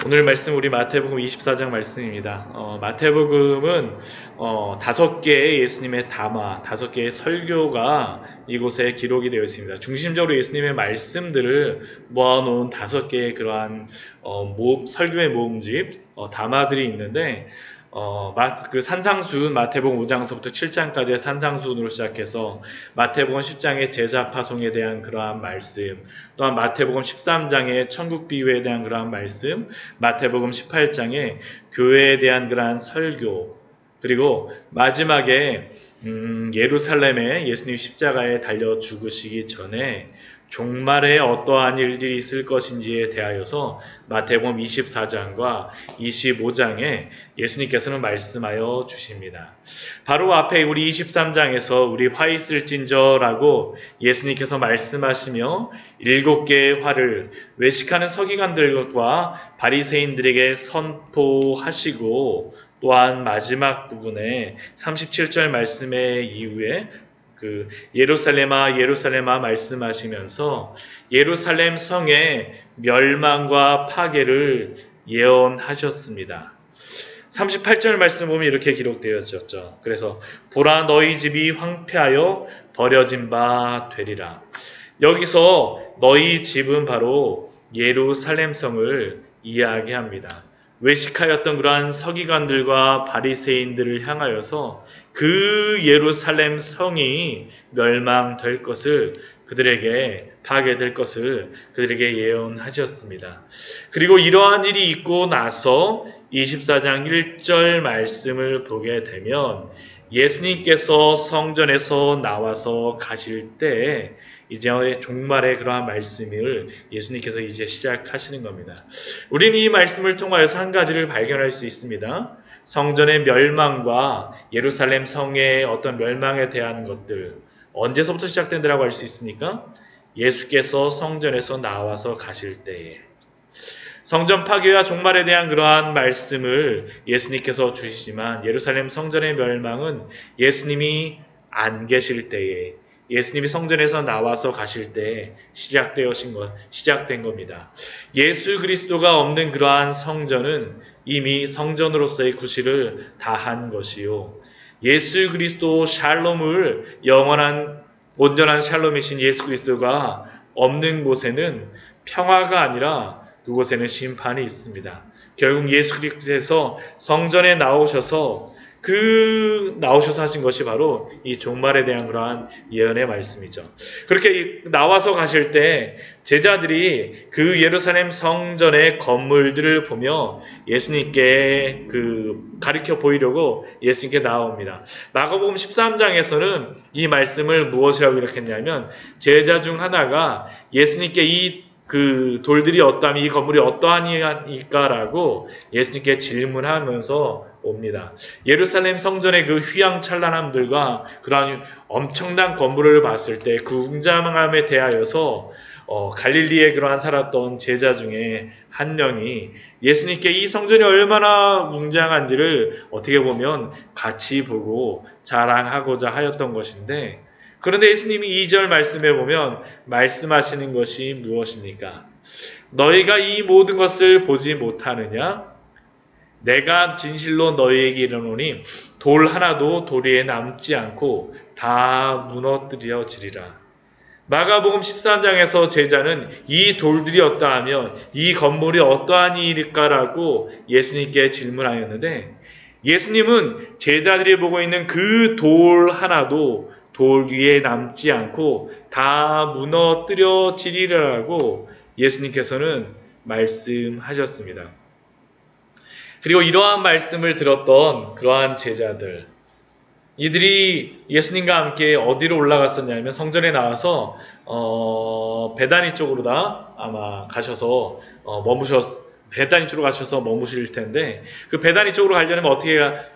오늘 말씀 우리 마태복음 24장 말씀입니다. 마태복음은 5개의 예수님의 담화, 5개의 설교가 이곳에 기록이 되어 있습니다. 중심적으로 예수님의 말씀들을 모아놓은 5개의 그러한 설교의 모음집, 담화들이 있는데 그 산상수훈 마태복음 5장서부터 7장까지의 산상수훈으로 시작해서 마태복음 10장의 제자 파송에 대한 그러한 말씀, 또한 마태복음 13장의 천국 비유에 대한 그러한 말씀, 마태복음 18장의 교회에 대한 그러한 설교, 그리고 마지막에 예루살렘에 예수님 십자가에 달려 죽으시기 전에 종말에 어떠한 일들이 있을 것인지에 대하여서 마태복음 24장과 25장에 예수님께서는 말씀하여 주십니다. 바로 앞에 우리 23장에서 우리 화 있을진저라고 예수님께서 말씀하시며 7개의 화를 외식하는 서기관들과 바리새인들에게 선포하시고, 또한 마지막 부분에 37절 말씀의 이후에 예루살렘아 예루살렘아 말씀하시면서 예루살렘 성의 멸망과 파괴를 예언하셨습니다. 38절 말씀 보면 이렇게 기록되어졌죠. 그래서 보라 너희 집이 황폐하여 버려진 바 되리라. 여기서 너희 집은 바로 예루살렘 성을 이야기합니다. 외식하였던 그러한 서기관들과 바리새인들을 향하여서 그 예루살렘 성이 멸망될 것을, 그들에게 파괴될 것을 그들에게 예언하셨습니다. 그리고 이러한 일이 있고 나서 24장 1절 말씀을 보게 되면 예수님께서 성전에서 나와서 가실 때 이제 종말의 그러한 말씀을 예수님께서 이제 시작하시는 겁니다. 우리는 이 말씀을 통하여서 한 가지를 발견할 수 있습니다. 성전의 멸망과 예루살렘 성의 어떤 멸망에 대한 것들, 언제서부터 시작된다고 할 수 있습니까? 예수께서 성전에서 나와서 가실 때에. 성전 파괴와 종말에 대한 그러한 말씀을 예수님께서 주시지만 예루살렘 성전의 멸망은 예수님이 안 계실 때에, 예수님이 성전에서 나와서 가실 때에 시작된 겁니다. 예수 그리스도가 없는 그러한 성전은 이미 성전으로서의 구실을 다한 것이요, 예수 그리스도 샬롬을 영원한 온전한 샬롬이신 예수 그리스도가 없는 곳에는 평화가 아니라 그곳에는 심판이 있습니다. 결국 예수 그리스도께서 성전에 나오셔서 하신 것이 바로 이 종말에 대한 그러한 예언의 말씀이죠. 그렇게 나와서 가실 때 제자들이 그 예루살렘 성전의 건물들을 보며 예수님께 가르쳐 보이려고 예수님께 나옵니다. 마가복음 13장에서는 이 말씀을 무엇이라고 기록했냐면, 제자 중 하나가 예수님께 돌들이 어떠하니 이 건물이 어떠하니까라고 예수님께 질문하면서 옵니다. 예루살렘 성전의 그 휘황찬란함들과 그러한 엄청난 건물을 봤을 때 그 웅장함에 대하여서 갈릴리에 그러한 살았던 제자 중에 한 명이 예수님께 이 성전이 얼마나 웅장한지를 어떻게 보면 같이 보고 자랑하고자 하였던 것인데, 그런데 예수님이 2절 말씀에 보면 말씀하시는 것이 무엇입니까? 너희가 이 모든 것을 보지 못하느냐? 내가 진실로 너희에게 이르노니 돌 하나도 돌 위에 남지 않고 다 무너뜨려지리라. 마가복음 13장에서 제자는 이 돌들이 어떠하면 이 건물이 어떠한 일일까라고 예수님께 질문하였는데, 예수님은 제자들이 보고 있는 그 돌 하나도 돌 위에 남지 않고 다 무너뜨려지리라고 예수님께서는 말씀하셨습니다. 그리고 이러한 말씀을 들었던 그러한 제자들, 이들이 예수님과 함께 어디로 올라갔었냐면 성전에 나와서 베다니 쪽으로다 아마 가셔서 베다니 쪽으로 가셔서 머무실 텐데, 그 베다니 쪽으로 가려면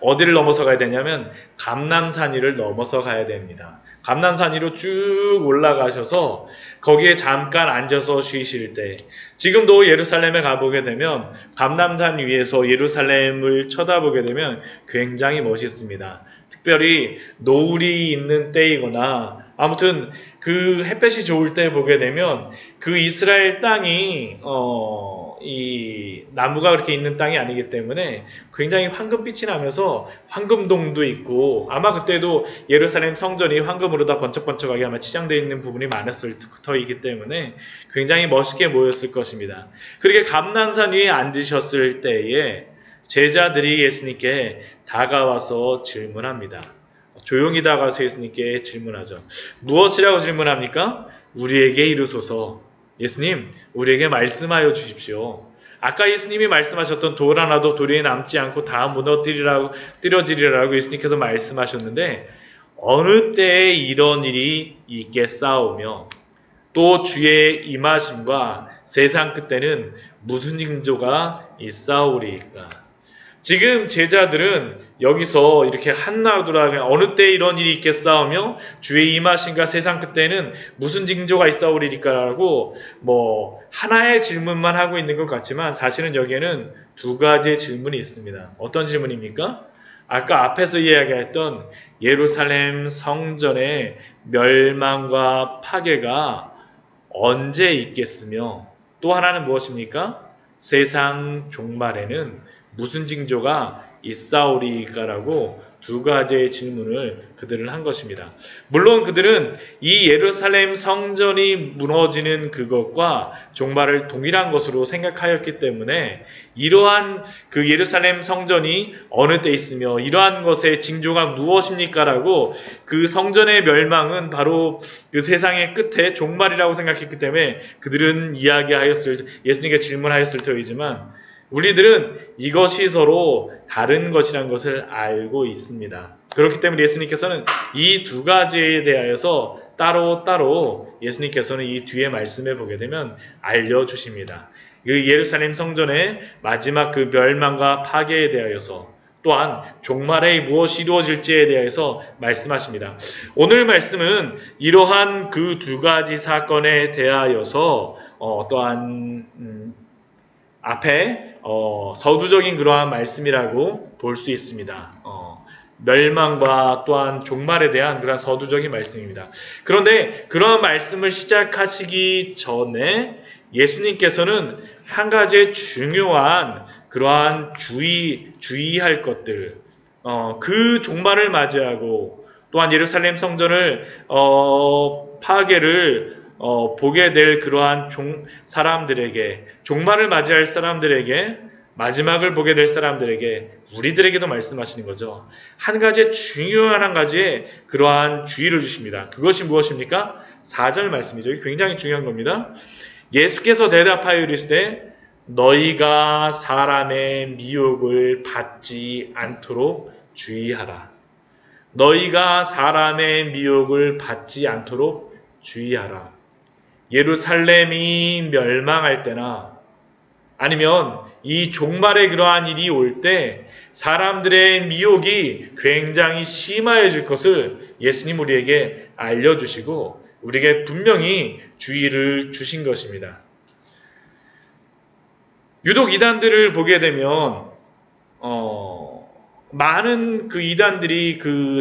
어디를 넘어서 가야 되냐면 감람산 위를 넘어서 가야 됩니다. 감람산 위로 쭉 올라가셔서 거기에 잠깐 앉아서 쉬실 때, 지금도 예루살렘에 가보게 되면 감람산 위에서 예루살렘을 쳐다보게 되면 굉장히 멋있습니다. 특별히 노을이 있는 때이거나 아무튼 그 햇볕이 좋을 때 보게 되면 그 이스라엘 땅이 이 나무가 그렇게 있는 땅이 아니기 때문에 굉장히 황금빛이 나면서 황금동도 있고 아마 그때도 예루살렘 성전이 황금으로 다 번쩍번쩍하게 아마 치장되어 있는 부분이 많았을 터이기 때문에 굉장히 멋있게 보였을 것입니다. 그렇게 감난산 위에 앉으셨을 때에 제자들이 예수님께 다가와서 질문합니다. 조용히 다가와서 예수님께 질문하죠. 무엇이라고 질문합니까? 우리에게 이르소서. 예수님, 우리에게 말씀하여 주십시오. 아까 예수님이 말씀하셨던 돌 하나도 도리에 남지 않고 다 무너뜨려지리라고 예수님께서 말씀하셨는데 어느 때에 이런 일이 있겠사오며 또 주의 임하심과 세상 끝때는 무슨 징조가 있사오리이까. 지금 제자들은 여기서 이렇게 한나두라 어느 때 이런 일이 있겠사오며 주의 임하심과 세상 끝때는 무슨 징조가 있사오리이까라고 하나의 질문만 하고 있는 것 같지만 사실은 여기에는 두 가지의 질문이 있습니다. 어떤 질문입니까? 아까 앞에서 이야기했던 예루살렘 성전의 멸망과 파괴가 언제 있겠으며 또 하나는 무엇입니까? 세상 종말에는 무슨 징조가 있사오리까라고 두 가지의 질문을 그들은 한 것입니다. 물론 그들은 이 예루살렘 성전이 무너지는 그것과 종말을 동일한 것으로 생각하였기 때문에 이러한 그 예루살렘 성전이 어느 때 있으며 이러한 것의 징조가 무엇입니까라고 그 성전의 멸망은 바로 그 세상의 끝에 종말이라고 생각했기 때문에 그들은 예수님께 질문하였을 터이지만 우리들은 이것이 서로 다른 것이라는 것을 알고 있습니다. 그렇기 때문에 예수님께서는 이 두 가지에 대하여서 따로 예수님께서는 이 뒤에 말씀해 보게 되면 알려주십니다. 그 예루살렘 성전의 마지막 그 멸망과 파괴에 대하여서 또한 종말에 무엇이 이루어질지에 대해서 말씀하십니다. 오늘 말씀은 이러한 그 두 가지 사건에 대하여서 또한 앞에 서두적인 그러한 말씀이라고 볼 수 있습니다. 멸망과 또한 종말에 대한 그러한 서두적인 말씀입니다. 그런데 그러한 말씀을 시작하시기 전에 예수님께서는 한 가지의 중요한 그러한 주의할 것들, 그 종말을 맞이하고 또한 예루살렘 성전을 파괴를 보게 될 그러한 사람들에게, 종말을 맞이할 사람들에게, 마지막을 보게 될 사람들에게, 우리들에게도 말씀하시는 거죠. 한 가지의 그러한 주의를 주십니다. 그것이 무엇입니까? 4절 말씀이죠. 이게 굉장히 중요한 겁니다. 예수께서 대답하여 이르시되 너희가 사람의 미혹을 받지 않도록 주의하라. 너희가 사람의 미혹을 받지 않도록 주의하라. 예루살렘이 멸망할 때나 아니면 이 종말의 그러한 일이 올 때 사람들의 미혹이 굉장히 심해질 것을 예수님 우리에게 알려주시고 우리에게 분명히 주의를 주신 것입니다. 유독 이단들을 보게 되면 많은 그 이단들이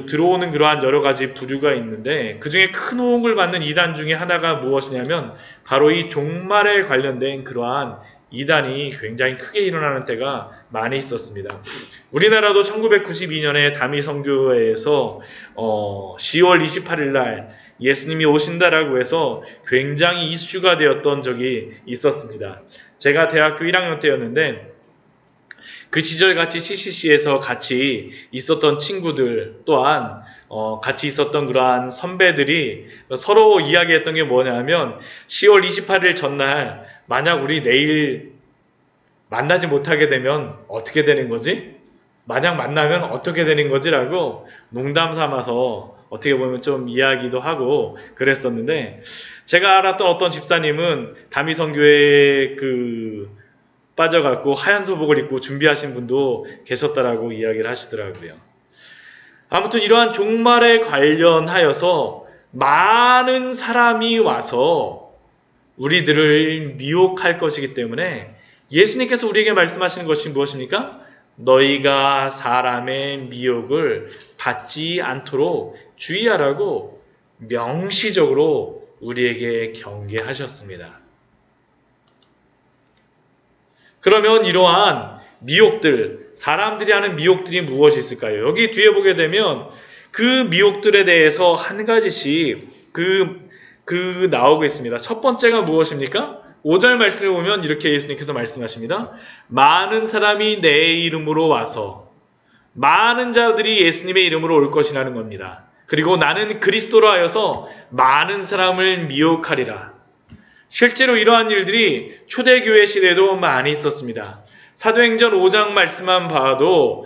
들어오는 그러한 여러 가지 부류가 있는데 그 중에 큰 호응을 받는 이단 중에 하나가 무엇이냐면 바로 이 종말에 관련된 그러한 이단이 굉장히 크게 일어나는 때가 많이 있었습니다. 우리나라도 1992년에 다미선교회에서 10월 28일 날 예수님이 오신다라고 해서 굉장히 이슈가 되었던 적이 있었습니다. 제가 대학교 1학년 때였는데 그 시절 같이 CCC에서 같이 있었던 친구들 또한 같이 있었던 그러한 선배들이 서로 이야기했던 게 뭐냐면 10월 28일 전날 만약 우리 내일 만나지 못하게 되면 어떻게 되는 거지? 만약 만나면 어떻게 되는 거지라고 농담 삼아서 어떻게 보면 좀 이야기도 하고 그랬었는데 제가 알았던 어떤 집사님은 다미선교회에 빠져갖고 하얀 소복을 입고 준비하신 분도 계셨다라고 이야기를 하시더라고요. 아무튼 이러한 종말에 관련하여서 많은 사람이 와서 우리들을 미혹할 것이기 때문에 예수님께서 우리에게 말씀하시는 것이 무엇입니까? 너희가 사람의 미혹을 받지 않도록 주의하라고 명시적으로 우리에게 경계하셨습니다. 그러면 이러한 미혹들, 사람들이 하는 미혹들이 무엇이 있을까요? 여기 뒤에 보게 되면 그 미혹들에 대해서 한 가지씩 나오고 있습니다. 첫 번째가 무엇입니까? 5절 말씀을 보면 이렇게 예수님께서 말씀하십니다. 많은 사람이 내 이름으로 와서 많은 자들이 예수님의 이름으로 올 것이라는 겁니다. 그리고 나는 그리스도로 하여서 많은 사람을 미혹하리라. 실제로 이러한 일들이 초대교회 시대에도 많이 있었습니다. 사도행전 5장 말씀만 봐도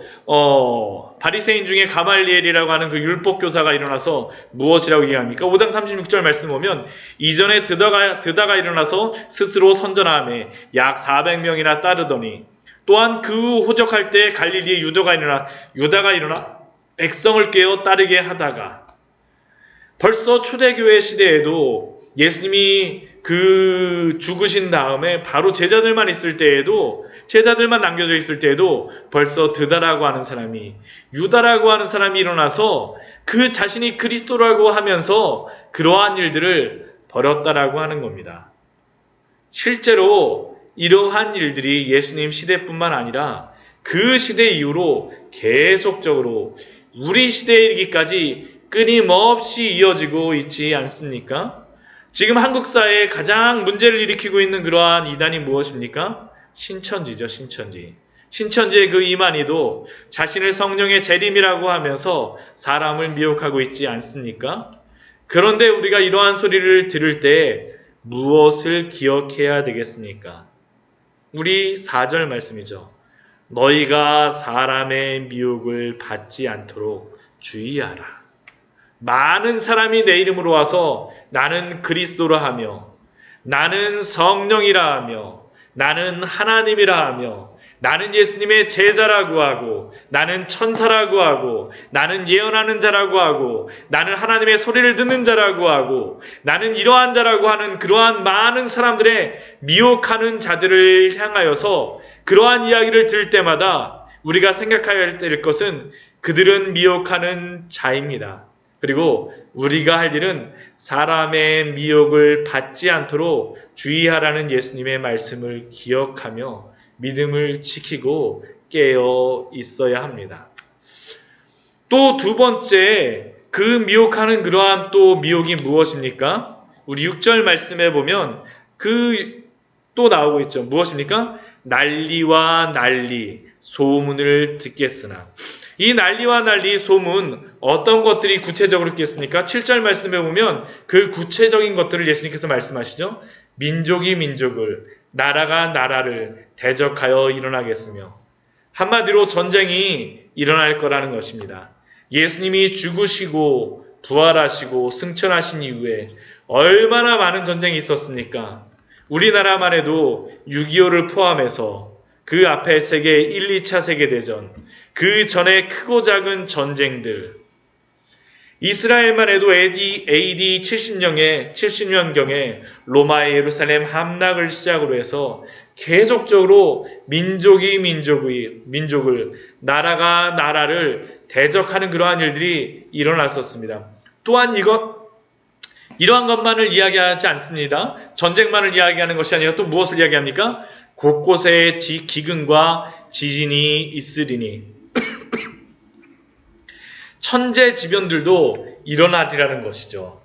바리새인 중에 가말리엘이라고 하는 그 율법교사가 일어나서 무엇이라고 얘기합니까? 5장 36절 말씀 보면 이전에 드다가 일어나서 스스로 선전하며 약 400명이나 따르더니 또한 그 호적할 때 갈릴리의 유다가 일어나 백성을 깨어 따르게 하다가 벌써 초대교회 시대에도 예수님이 그 죽으신 다음에 바로 제자들만 남겨져 있을 때에도 벌써 드다라고 하는 사람이 유다라고 하는 사람이 일어나서 그 자신이 그리스도라고 하면서 그러한 일들을 벌였다라고 하는 겁니다. 실제로 이러한 일들이 예수님 시대뿐만 아니라 그 시대 이후로 계속적으로 우리 시대에 이르기까지 끊임없이 이어지고 있지 않습니까? 지금 한국 사회에 가장 문제를 일으키고 있는 그러한 이단이 무엇입니까? 신천지죠, 신천지. 신천지의 그 이만희도 자신을 성령의 재림이라고 하면서 사람을 미혹하고 있지 않습니까? 그런데 우리가 이러한 소리를 들을 때 무엇을 기억해야 되겠습니까? 우리 4절 말씀이죠. 너희가 사람의 미혹을 받지 않도록 주의하라. 많은 사람이 내 이름으로 와서 나는 그리스도라 하며 나는 성령이라 하며 나는 하나님이라 하며 나는 예수님의 제자라고 하고 나는 천사라고 하고 나는 예언하는 자라고 하고 나는 하나님의 소리를 듣는 자라고 하고 나는 이러한 자라고 하는 그러한 많은 사람들의 미혹하는 자들을 향하여서 그러한 이야기를 들을 때마다 우리가 생각해야 될 것은 그들은 미혹하는 자입니다. 그리고 우리가 할 일은 사람의 미혹을 받지 않도록 주의하라는 예수님의 말씀을 기억하며 믿음을 지키고 깨어 있어야 합니다. 또 두 번째, 그 미혹하는 그러한 또 미혹이 무엇입니까? 우리 6절 말씀에 보면 또 나오고 있죠. 무엇입니까? 난리와 난리, 소문을 듣겠으나. 이 난리와 난리, 소문, 어떤 것들이 구체적으로 있겠습니까? 7절 말씀에 보면 그 구체적인 것들을 예수님께서 말씀하시죠. 민족이 민족을, 나라가 나라를 대적하여 일어나겠으며 한마디로 전쟁이 일어날 거라는 것입니다. 예수님이 죽으시고 부활하시고 승천하신 이후에 얼마나 많은 전쟁이 있었습니까? 우리나라만 해도 6.25를 포함해서 그 앞에 1, 2차 세계대전, 그 전에 크고 작은 전쟁들, 이스라엘만 해도 AD 70년경에 로마의 예루살렘 함락을 시작으로 해서 계속적으로 민족이 민족을, 나라가 나라를 대적하는 그러한 일들이 일어났었습니다. 또한 이러한 것만을 이야기하지 않습니다. 전쟁만을 이야기하는 것이 아니라 또 무엇을 이야기합니까? 곳곳에 기근과 지진이 있으리니 천재지변들도 일어나리라는 것이죠.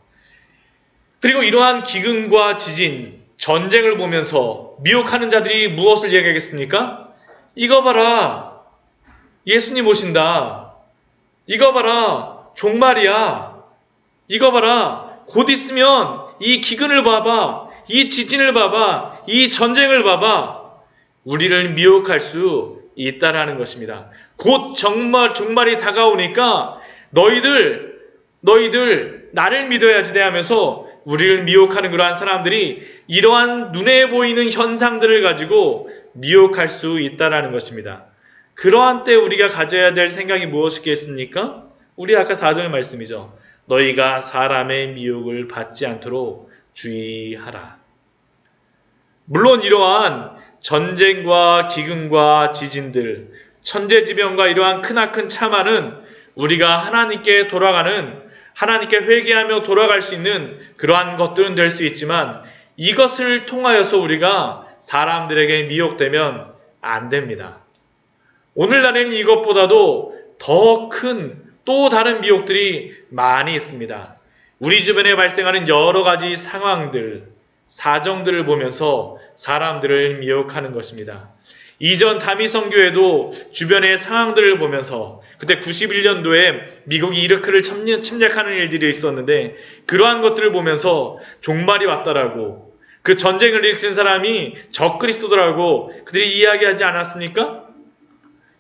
그리고 이러한 기근과 지진, 전쟁을 보면서 미혹하는 자들이 무엇을 이야기하겠습니까? 이거 봐라, 예수님 오신다. 이거 봐라, 종말이야. 이거 봐라, 곧 있으면 이 기근을 봐봐, 이 지진을 봐봐, 이 전쟁을 봐봐. 우리를 미혹할 수 있다라는 것입니다. 곧 종말이 다가오니까 너희들 나를 믿어야지 하면서 우리를 미혹하는 그러한 사람들이 이러한 눈에 보이는 현상들을 가지고 미혹할 수 있다라는 것입니다. 그러한 때 우리가 가져야 될 생각이 무엇이겠습니까? 우리 아까 4절 말씀이죠. 너희가 사람의 미혹을 받지 않도록 주의하라. 물론 이러한 전쟁과 기근과 지진들, 천재지변과 이러한 크나큰 참화는 우리가 하나님께 회개하며 돌아갈 수 있는 그러한 것들은 될 수 있지만 이것을 통하여서 우리가 사람들에게 미혹되면 안 됩니다. 오늘날에는 이것보다도 더 큰 또 다른 미혹들이 많이 있습니다. 우리 주변에 발생하는 여러 가지 상황들, 사정들을 보면서 사람들을 미혹하는 것입니다. 이전 다미 선교에도 주변의 상황들을 보면서 그때 91년도에 미국이 이라크를 침략하는 일들이 있었는데 그러한 것들을 보면서 종말이 왔다라고 그 전쟁을 일으킨 사람이 적그리스도더라고 그들이 이야기하지 않았습니까?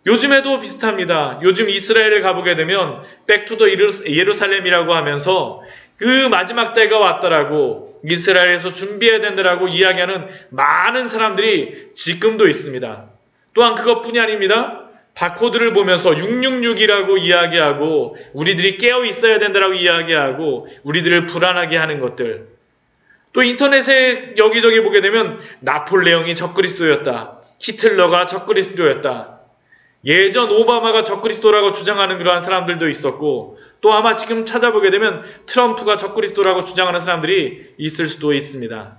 요즘에도 비슷합니다. 요즘 이스라엘을 가보게 되면 백투더 예루살렘이라고 하면서 그 마지막 때가 왔다라고 이스라엘에서 준비해야 된다라고 이야기하는 많은 사람들이 지금도 있습니다. 또한 그것뿐이 아닙니다. 바코드를 보면서 666이라고 이야기하고 우리들이 깨어 있어야 된다라고 이야기하고 우리들을 불안하게 하는 것들. 또 인터넷에 여기저기 보게 되면 나폴레옹이 적그리스도였다. 히틀러가 적그리스도였다. 예전 오바마가 적그리스도라고 주장하는 그러한 사람들도 있었고 또 아마 지금 찾아보게 되면 트럼프가 적그리스도라고 주장하는 사람들이 있을 수도 있습니다.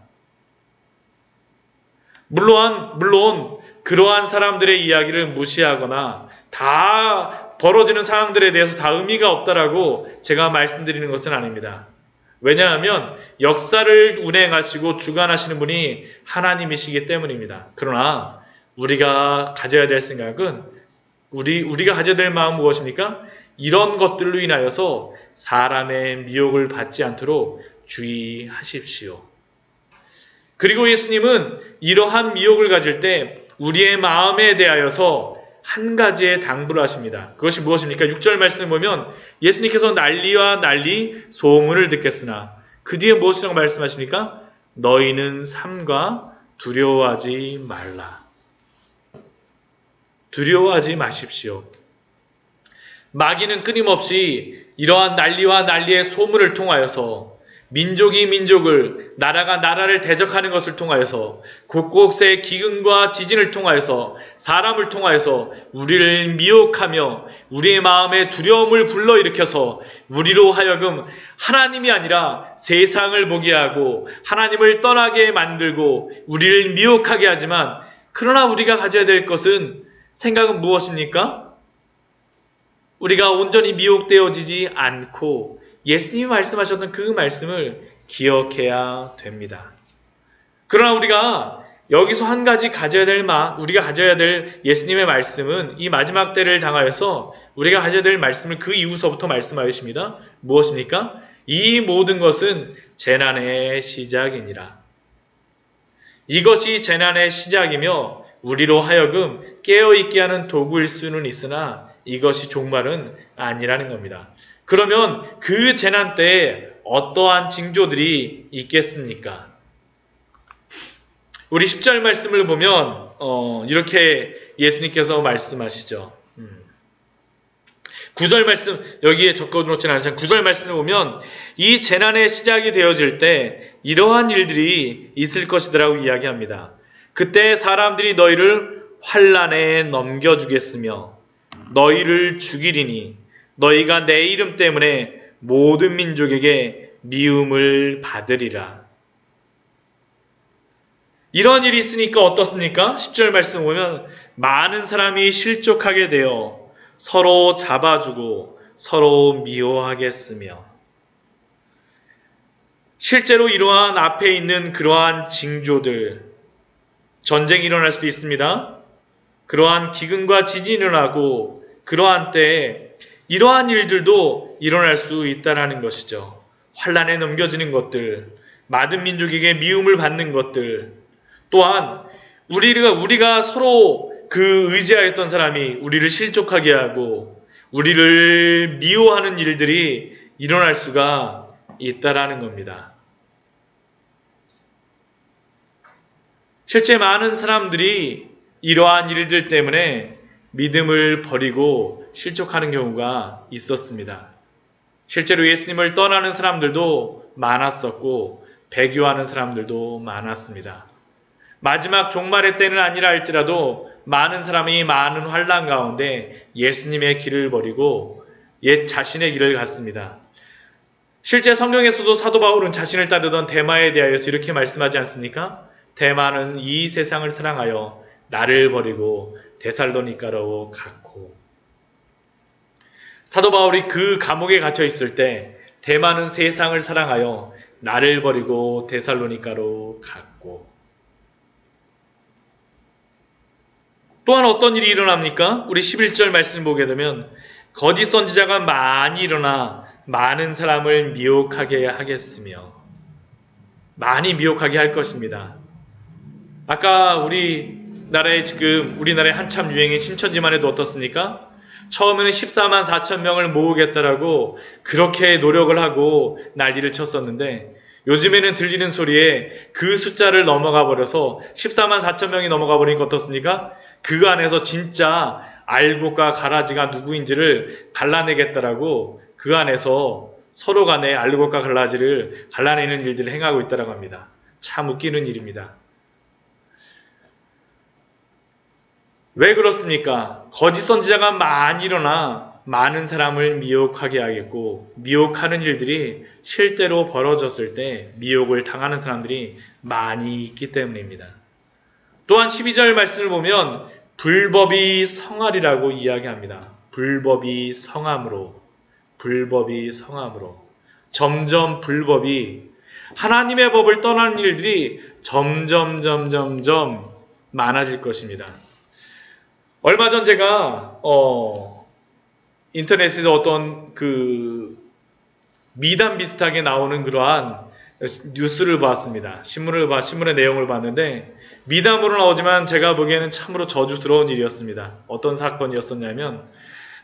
물론 그러한 사람들의 이야기를 무시하거나 다 벌어지는 상황들에 대해서 다 의미가 없다라고 제가 말씀드리는 것은 아닙니다. 왜냐하면 역사를 운행하시고 주관하시는 분이 하나님이시기 때문입니다. 그러나 우리가 가져야 될 생각은 우리가 가져야 될 마음은 무엇입니까? 이런 것들로 인하여서 사람의 미혹을 받지 않도록 주의하십시오. 그리고 예수님은 이러한 미혹을 가질 때 우리의 마음에 대하여서 한 가지의 당부를 하십니다. 그것이 무엇입니까? 6절 말씀을 보면 예수님께서 난리와 난리 소문을 듣겠으나 그 뒤에 무엇이라고 말씀하십니까? 너희는 삼가 두려워하지 말라. 두려워하지 마십시오. 마귀는 끊임없이 이러한 난리와 난리의 소문을 통하여서 민족이 민족을, 나라가 나라를 대적하는 것을 통하여서 곳곳의 기근과 지진을 통하여서 사람을 통하여서 우리를 미혹하며 우리의 마음에 두려움을 불러일으켜서 우리로 하여금 하나님이 아니라 세상을 보게 하고 하나님을 떠나게 만들고 우리를 미혹하게 하지만 그러나 우리가 가져야 될 것은 생각은 무엇입니까? 우리가 온전히 미혹되어지지 않고 예수님이 말씀하셨던 그 말씀을 기억해야 됩니다. 그러나 우리가 여기서 한 가지 우리가 가져야 될 예수님의 말씀은 이 마지막 때를 당하여서 우리가 가져야 될 말씀을 그 이후서부터 말씀하십니다. 무엇입니까? 이 모든 것은 재난의 시작이니라. 이것이 재난의 시작이며 우리로 하여금 깨어있게 하는 도구일 수는 있으나 이것이 종말은 아니라는 겁니다. 그러면 그 재난 때에 어떠한 징조들이 있겠습니까? 우리 10절 말씀을 보면 이렇게 예수님께서 말씀하시죠. 9절 말씀 여기에 적어놓지는 않지만 9절 말씀을 보면 이 재난의 시작이 되어질 때 이러한 일들이 있을 것이라고 이야기합니다. 그때 사람들이 너희를 환난에 넘겨주겠으며 너희를 죽이리니 너희가 내 이름 때문에 모든 민족에게 미움을 받으리라. 이런 일이 있으니까 어떻습니까? 10절 말씀 보면 많은 사람이 실족하게 되어 서로 잡아주고 서로 미워하겠으며 실제로 이러한 앞에 있는 그러한 징조들 전쟁이 일어날 수도 있습니다. 그러한 기근과 지진이 일어나고 그러한 때에 이러한 일들도 일어날 수 있다는 것이죠. 환난에 넘겨지는 것들, 많은 민족에게 미움을 받는 것들, 또한 우리가 서로 그 의지하였던 사람이 우리를 실족하게 하고 우리를 미워하는 일들이 일어날 수가 있다라는 겁니다. 실제 많은 사람들이 이러한 일들 때문에 믿음을 버리고 실족하는 경우가 있었습니다. 실제로 예수님을 떠나는 사람들도 많았었고 배교하는 사람들도 많았습니다. 마지막 종말의 때는 아니라 할지라도 많은 사람이 많은 환난 가운데 예수님의 길을 버리고 옛 자신의 길을 갔습니다. 실제 성경에서도 사도 바울은 자신을 따르던 데마에 대하여서 이렇게 말씀하지 않습니까? 데마는 이 세상을 사랑하여 나를 버리고 데살로니가로 갔고. 사도 바울이 그 감옥에 갇혀 있을 때 대만은 세상을 사랑하여 나를 버리고 데살로니가로 갔고. 또한 어떤 일이 일어납니까? 우리 11절 말씀 보게 되면 거짓 선지자가 많이 일어나 많은 사람을 미혹하게 하겠으며, 많이 미혹하게 할 것입니다. 아까 우리나라에 한참 유행인 신천지만 해도 어떻습니까? 처음에는 14만 4천 명을 모으겠다라고 그렇게 노력을 하고 난리를 쳤었는데, 요즘에는 들리는 소리에 그 숫자를 넘어가 버려서 14만 4천 명이 넘어가 버리니까 어떻습니까? 그 안에서 진짜 알곡과 가라지가 누구인지를 갈라내겠다라고 그 안에서 서로 간에 알곡과 가라지를 갈라내는 일들을 행하고 있다고 합니다. 참 웃기는 일입니다. 왜 그렇습니까? 거짓 선지자가 많이 일어나 많은 사람을 미혹하게 하겠고, 미혹하는 일들이 실제로 벌어졌을 때 미혹을 당하는 사람들이 많이 있기 때문입니다. 또한 12절 말씀을 보면 불법이 성하리라고 이야기합니다. 불법이 성함으로, 점점 불법이, 하나님의 법을 떠나는 일들이 점점 많아질 것입니다. 얼마 전 제가 인터넷에서 어떤 미담 비슷하게 나오는 그러한 뉴스를 봤습니다. 신문의 내용을 봤는데 미담으로 나오지만 제가 보기에는 참으로 저주스러운 일이었습니다. 어떤 사건이었었냐면,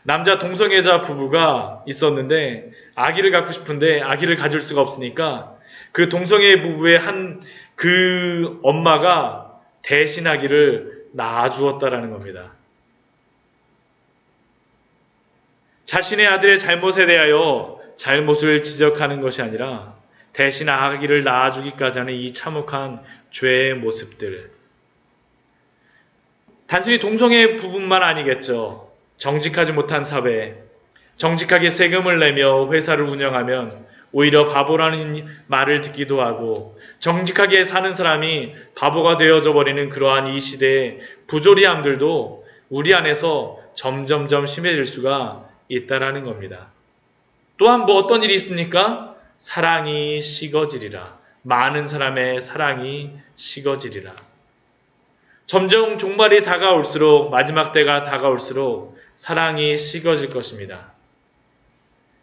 남자 동성애자 부부가 있었는데 아기를 갖고 싶은데 아기를 가질 수가 없으니까 그 동성애 부부의 그 엄마가 대신 아기를 낳아주었다라는 겁니다. 자신의 아들의 잘못에 대하여 잘못을 지적하는 것이 아니라 대신 아기를 낳아주기까지 하는 이 참혹한 죄의 모습들. 단순히 동성애 부분만 아니겠죠. 정직하지 못한 사회, 정직하게 세금을 내며 회사를 운영하면 오히려 바보라는 말을 듣기도 하고, 정직하게 사는 사람이 바보가 되어져 버리는 그러한 이 시대의 부조리함들도 우리 안에서 점점 심해질 수가 있다라는 겁니다. 또한 어떤 일이 있습니까? 사랑이 식어지리라. 많은 사람의 사랑이 식어지리라. 점점 종말이 다가올수록, 마지막 때가 다가올수록 사랑이 식어질 것입니다.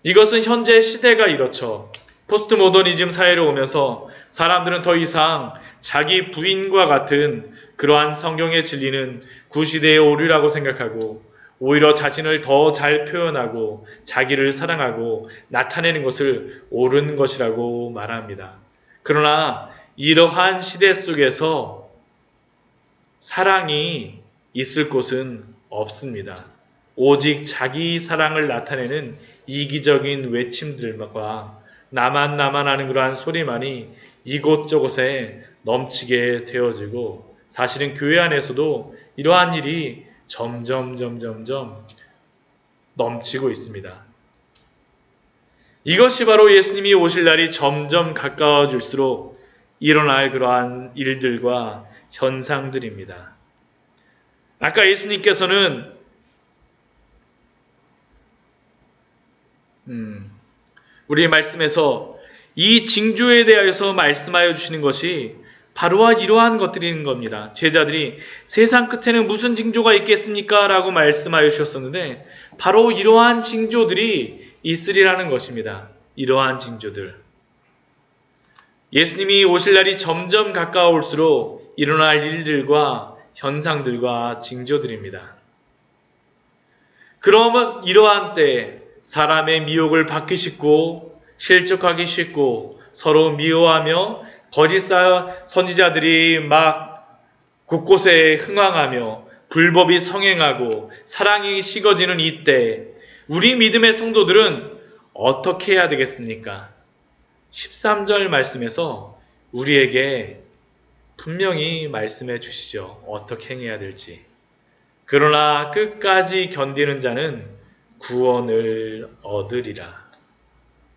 이것은 현재 시대가 이렇죠. 포스트 모더니즘 사회로 오면서 사람들은 더 이상 자기 부인과 같은 그러한 성경의 진리는 구시대의 오류라고 생각하고, 오히려 자신을 더 잘 표현하고 자기를 사랑하고 나타내는 것을 옳은 것이라고 말합니다. 그러나 이러한 시대 속에서 사랑이 있을 곳은 없습니다. 오직 자기 사랑을 나타내는 이기적인 외침들과 나만 하는 그러한 소리만이 이곳저곳에 넘치게 되어지고, 사실은 교회 안에서도 이러한 일이 점점 넘치고 있습니다. 이것이 바로 예수님이 오실 날이 점점 가까워질수록 일어날 그러한 일들과 현상들입니다. 아까 예수님께서는 우리의 말씀에서 이 징조에 대하여서 말씀하여 주시는 것이 바로 이러한 것들인 겁니다. 제자들이 세상 끝에는 무슨 징조가 있겠습니까? 라고 말씀하여 주셨었는데 바로 이러한 징조들이 있으리라는 것입니다. 이러한 징조들. 예수님이 오실 날이 점점 가까울수록 일어날 일들과 현상들과 징조들입니다. 그러면 이러한 때에 사람의 미혹을 받기 쉽고 실족하기 쉽고 서로 미워하며 거짓 선지자들이 막 곳곳에 흥황하며 불법이 성행하고 사랑이 식어지는 이때 우리 믿음의 성도들은 어떻게 해야 되겠습니까? 13절 말씀에서 우리에게 분명히 말씀해 주시죠. 어떻게 행해야 될지. 그러나 끝까지 견디는 자는 구원을 얻으리라.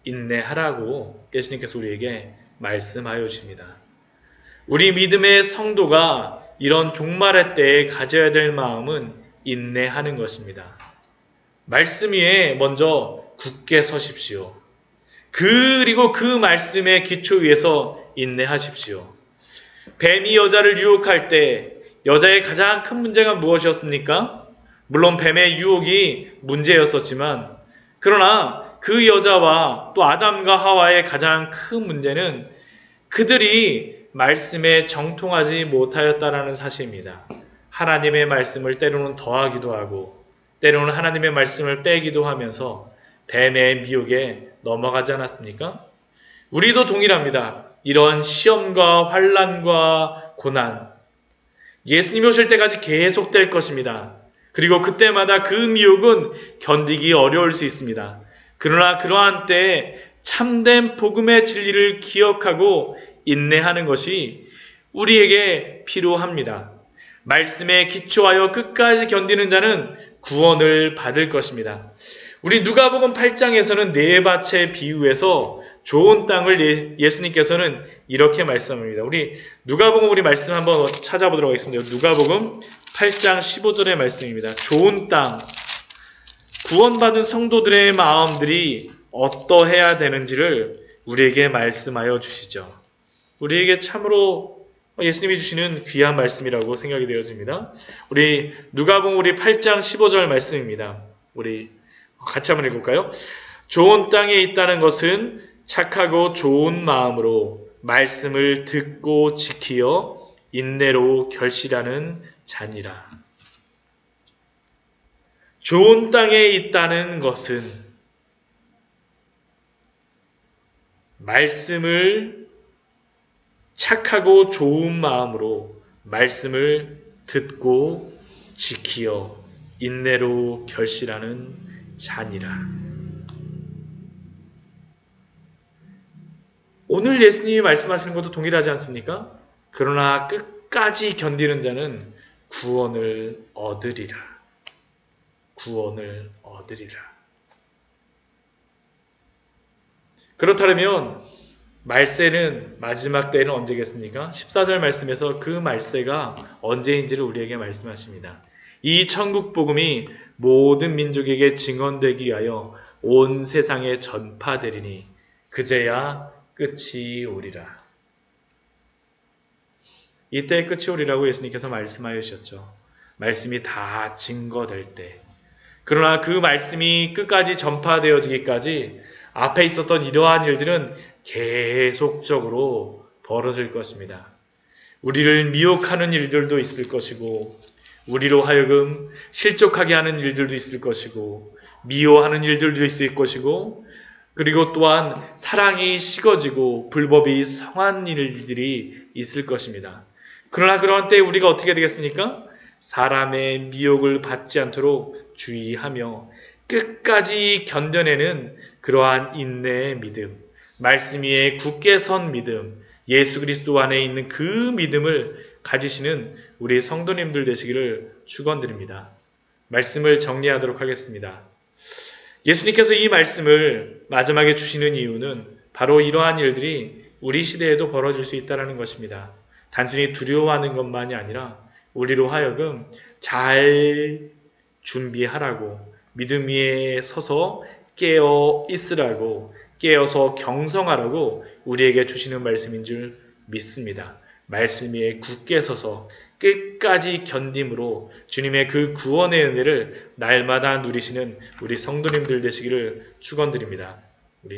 인내하라고 예수님께서 우리에게 말씀하여 주십니다. 우리 믿음의 성도가 이런 종말의 때에 가져야 될 마음은 인내하는 것입니다. 말씀 위에 먼저 굳게 서십시오. 그리고 그 말씀의 기초 위에서 인내하십시오. 뱀이 여자를 유혹할 때 여자의 가장 큰 문제가 무엇이었습니까? 물론 뱀의 유혹이 문제였었지만, 그러나 그 여자와 또 아담과 하와의 가장 큰 문제는 그들이 말씀에 정통하지 못하였다라는 사실입니다. 하나님의 말씀을 때로는 더하기도 하고 때로는 하나님의 말씀을 빼기도 하면서 뱀의 미혹에 넘어가지 않았습니까? 우리도 동일합니다. 이런 시험과 환난과 고난, 예수님이 오실 때까지 계속될 것입니다. 그리고 그때마다 그 미혹은 견디기 어려울 수 있습니다. 그러나 그러한 때에 참된 복음의 진리를 기억하고 인내하는 것이 우리에게 필요합니다. 말씀에 기초하여 끝까지 견디는 자는 구원을 받을 것입니다. 우리 누가복음 8장에서는 네 밭의 비유에서 좋은 땅을 예수님께서는 이렇게 말씀합니다. 우리 누가복음 우리 말씀 한번 찾아보도록 하겠습니다. 누가복음 8장 15절의 말씀입니다. 좋은 땅, 구원받은 성도들의 마음들이 어떠해야 되는지를 우리에게 말씀하여 주시죠. 우리에게 참으로 예수님이 주시는 귀한 말씀이라고 생각이 되어집니다. 우리 누가복음 우리 8장 15절 말씀입니다. 우리 같이 한번 읽을까요? 좋은 땅에 있다는 것은 착하고 좋은 마음으로 말씀을 듣고 지키어 인내로 결실하는 자니라. 좋은 땅에 있다는 것은 말씀을 착하고 좋은 마음으로 말씀을 듣고 지키어 인내로 결실하는 자니라. 오늘 예수님이 말씀하시는 것도 동일하지 않습니까? 그러나 끝까지 견디는 자는 구원을 얻으리라. 구원을 얻으리라. 그렇다면 말세는 마지막 때는 언제겠습니까? 14절 말씀에서 그 말세가 언제인지를 우리에게 말씀하십니다. 이 천국 복음이 모든 민족에게 증언되기 위하여 온 세상에 전파되리니 그제야 끝이 오리라. 이때 끝이 오리라고 예수님께서 말씀하여 주셨죠. 말씀이 다 증거될 때. 그러나 그 말씀이 끝까지 전파되어지기까지 앞에 있었던 이러한 일들은 계속적으로 벌어질 것입니다. 우리를 미혹하는 일들도 있을 것이고 우리로 하여금 실족하게 하는 일들도 있을 것이고 미워하는 일들도 있을 것이고 그리고 또한 사랑이 식어지고 불법이 성한 일들이 있을 것입니다. 그러나 그런 때 우리가 어떻게 되겠습니까? 사람의 미혹을 받지 않도록 주의하며 끝까지 견뎌내는 그러한 인내의 믿음, 말씀 위에 굳게 선 믿음, 예수 그리스도 안에 있는 그 믿음을 가지시는 우리 성도님들 되시기를 축원드립니다. 말씀을 정리하도록 하겠습니다. 예수님께서 이 말씀을 마지막에 주시는 이유는 바로 이러한 일들이 우리 시대에도 벌어질 수 있다는 것입니다. 단순히 두려워하는 것만이 아니라 우리로 하여금 잘 준비하라고, 믿음 위에 서서 깨어 있으라고, 깨어서 경성하라고 우리에게 주시는 말씀인 줄 믿습니다. 말씀 위에 굳게 서서 끝까지 견딤으로 주님의 그 구원의 은혜를 날마다 누리시는 우리 성도님들 되시기를 축원드립니다. 우리